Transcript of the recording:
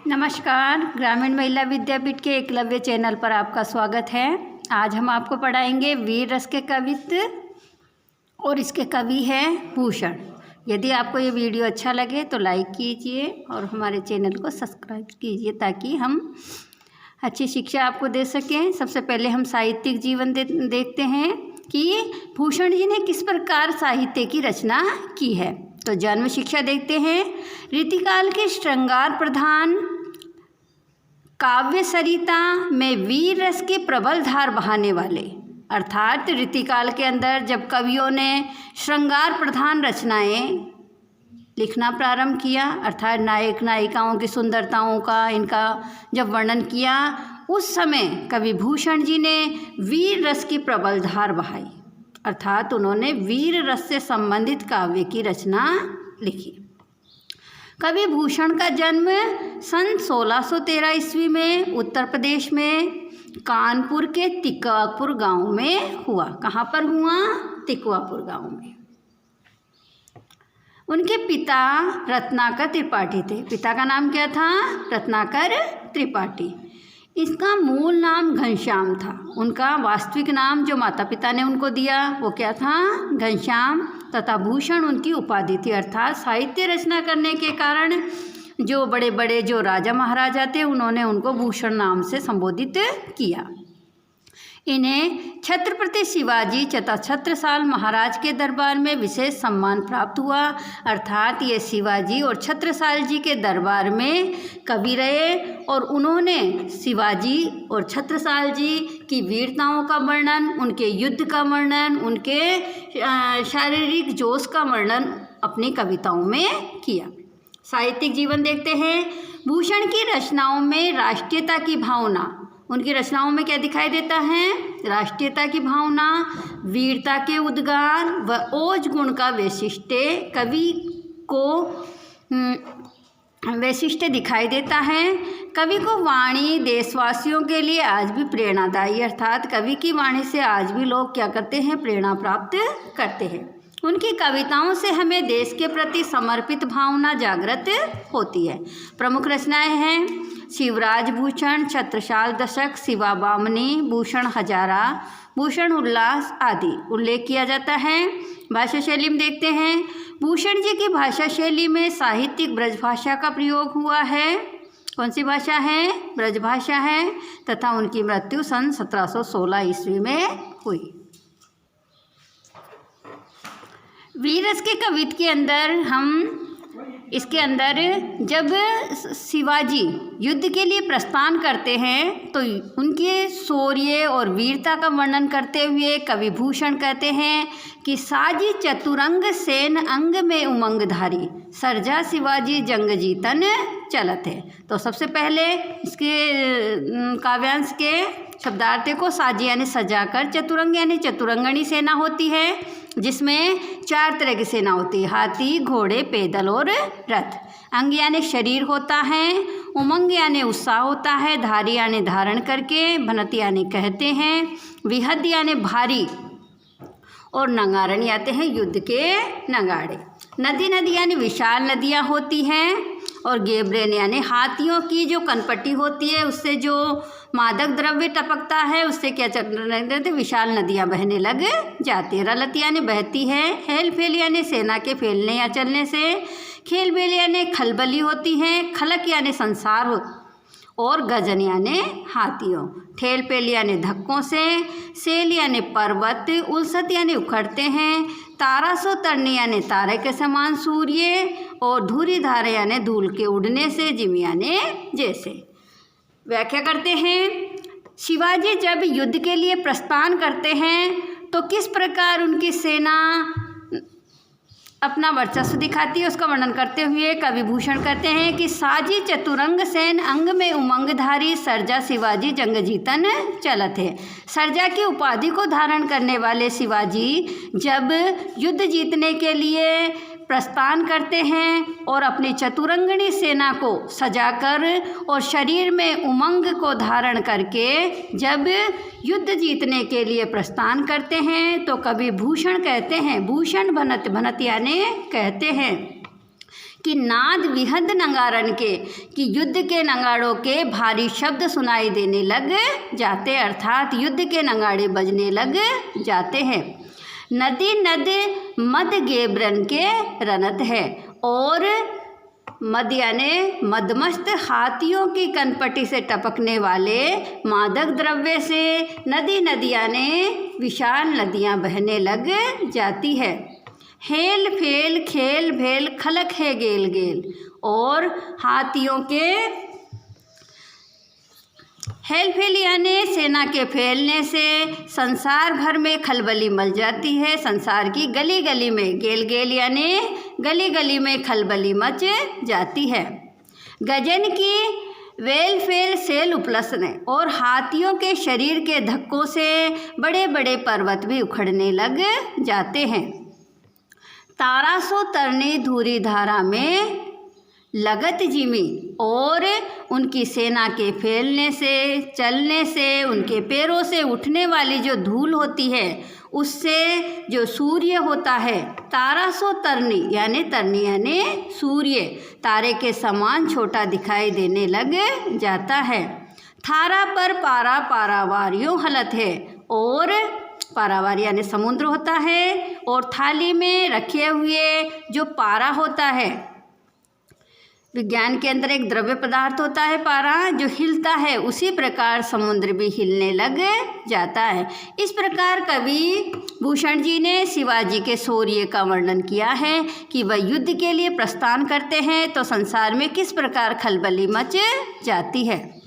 नमस्कार, ग्रामीण महिला विद्यापीठ के एकलव्य चैनल पर आपका स्वागत है। आज हम आपको पढ़ाएंगे वीर रस के कवित्व और इसके कवि हैं भूषण। यदि आपको ये वीडियो अच्छा लगे तो लाइक कीजिए और हमारे चैनल को सब्सक्राइब कीजिए ताकि हम अच्छी शिक्षा आपको दे सकें। सबसे पहले हम साहित्यिक जीवन देखते हैं कि भूषण जी ने किस प्रकार साहित्य की रचना की है। तो जन्म शिक्षा देखते हैं। रीतिकाल के श्रृंगार प्रधान काव्य सरिता में वीर रस की प्रबल धार बहाने वाले, अर्थात रीतिकाल के अंदर जब कवियों ने श्रृंगार प्रधान रचनाएं लिखना प्रारंभ किया, अर्थात नायक नायिकाओं की सुंदरताओं का इनका जब वर्णन किया, उस समय कवि भूषण जी ने वीर रस की प्रबल धार बहाई, अर्थात उन्होंने वीर रस से संबंधित काव्य की रचना लिखी। कवि भूषण का जन्म सन 1613 ईस्वी में उत्तर प्रदेश में कानपुर के तिकवापुर गांव में हुआ। कहाँ पर हुआ? तिकवापुर गांव में। उनके पिता रत्नाकर त्रिपाठी थे। पिता का नाम क्या था? रत्नाकर त्रिपाठी। इसका मूल नाम घनश्याम था। उनका वास्तविक नाम जो माता पिता ने उनको दिया वो क्या था? घनश्याम, तथा भूषण उनकी उपाधि थी। अर्थात साहित्य रचना करने के कारण जो बड़े बड़े जो राजा महाराजा थे उन्होंने उनको भूषण नाम से संबोधित किया। इन्हें छत्रपति शिवाजी तथा छत्रसाल महाराज के दरबार में विशेष सम्मान प्राप्त हुआ। अर्थात ये शिवाजी और छत्रसाल जी के दरबार में कवि रहे और उन्होंने शिवाजी और छत्रसाल जी की वीरताओं का वर्णन, उनके युद्ध का वर्णन, उनके शारीरिक जोश का वर्णन अपनी कविताओं में किया। साहित्यिक जीवन देखते हैं। भूषण की रचनाओं में राष्ट्रीयता की भावना, उनकी रचनाओं में क्या दिखाई देता है? राष्ट्रीयता की भावना, वीरता के उद्गार व ओज गुण का वैशिष्ट्य कवि को वैशिष्ट्य दिखाई देता है। कवि को वाणी देशवासियों के लिए आज भी प्रेरणादायी, अर्थात कवि की वाणी से आज भी लोग क्या करते हैं? प्रेरणा प्राप्त करते हैं। उनकी कविताओं से हमें देश के प्रति समर्पित भावना जागृत होती है। प्रमुख रचनाएं हैं शिवराज भूषण, छत्रसाल दशक, शिवा बामनी, भूषण हजारा, भूषण उल्लास आदि उल्लेख किया जाता है। भाषा शैली में देखते हैं। भूषण जी की भाषा शैली में साहित्यिक ब्रजभाषा का प्रयोग हुआ है। कौन सी भाषा है? ब्रजभाषा है। तथा उनकी मृत्यु सन 1716 ईस्वी में हुई। वीर रस के कवित्व के अंदर हम इसके अंदर जब शिवाजी युद्ध के लिए प्रस्थान करते हैं तो उनके शौर्य और वीरता का वर्णन करते हुए कवि भूषण कहते हैं कि साजी चतुरंग सेन अंग में उमंगधारी, सर्जा शिवाजी जंग जीतन चलत है। तो सबसे पहले इसके काव्यांश के शब्दार्थ को साजी यानी सजाकर, चतुरंग यानी चतुरंगणी सेना होती है जिसमें 4 तरह की सेना होती है, हाथी, घोड़े, पैदल और रथ। अंग यानी शरीर होता है, उमंग यानी उत्साह होता है, धारी यानी धारण करके, भनत यानी कहते हैं, विहद यानी भारी और नगारण आते हैं युद्ध के नगाड़े। नदी यानी विशाल नदियाँ होती हैं और गेब्रेन यानी हाथियों की जो कनपट्टी होती है उससे जो मादक द्रव्य टपकता है उससे क्या चलते विशाल नदियाँ बहने लग जाती है। रलत यानी बहती है। हेल फेल यानी सेना के फैलने या चलने से। खेल बेल यानी खलबली होती है। खलक यानी संसार हो और गजन यानी हाथियों। ठेल पेल यानी धक्कों से। सेल यानी पर्वत। उलसत यानी उखड़ते हैं। तारा सो तरने यानी तारे के समान सूर्य और धूरी धारा यानी धूल के उड़ने से, जिम यानी जैसे। व्याख्या करते हैं। शिवाजी जब युद्ध के लिए प्रस्थान करते हैं तो किस प्रकार उनकी सेना अपना वर्चस्व दिखाती है उसका वर्णन करते हुए कवि भूषण कहते हैं कि साजी चतुरंग सेन अंग में उमंगधारी, सर्जा शिवाजी जंग जीतन चलत है। सर्जा की उपाधि को धारण करने वाले शिवाजी जब युद्ध जीतने के लिए प्रस्थान करते हैं और अपनी चतुरंगणी सेना को सजाकर और शरीर में उमंग को धारण करके जब युद्ध जीतने के लिए प्रस्थान करते हैं तो कवि भूषण कहते हैं, भूषण भनत, भनत यानी कहते हैं कि नाद विहद नगारन के, कि युद्ध के नगाड़ों के भारी शब्द सुनाई देने लग जाते, अर्थात युद्ध के नगाड़े बजने लग जाते हैं। नदी नद मद गेब्रन के रनत है, और मद यानी मदमस्त हाथियों की कनपटी से टपकने वाले मादक द्रव्य से नदी नदियाँ ने विशाल नदियाँ बहने लग जाती है। हेल फेल खेल भेल खलक है गेल गेल, और हाथियों के हेल फेल यानी सेना के फैलने से संसार भर में खलबली मच जाती है, संसार की गली गली में। गेल गेल यानी गली गली में खलबली मच जाती है। गजन की वेल फेल सेल उपलसने, और हाथियों के शरीर के धक्कों से बड़े बड़े पर्वत भी उखड़ने लग जाते हैं। तारासो तरनी धूरी धारा में लगत जिमी, और उनकी सेना के फैलने से, चलने से, उनके पैरों से उठने वाली जो धूल होती है उससे जो सूर्य होता है, तारासो तरनी यानी सूर्य तारे के समान छोटा दिखाई देने लग जाता है। थारा पर पारा पारावारियों हलत है, और पारावार यानी समुद्र होता है, और थाली में रखे हुए जो पारा होता है, विज्ञान के अंदर एक द्रव्य पदार्थ होता है पारा जो हिलता है, उसी प्रकार समुद्र भी हिलने लग जाता है। इस प्रकार कवि भूषण जी ने शिवाजी के शौर्य का वर्णन किया है कि वह युद्ध के लिए प्रस्थान करते हैं तो संसार में किस प्रकार खलबली मच जाती है।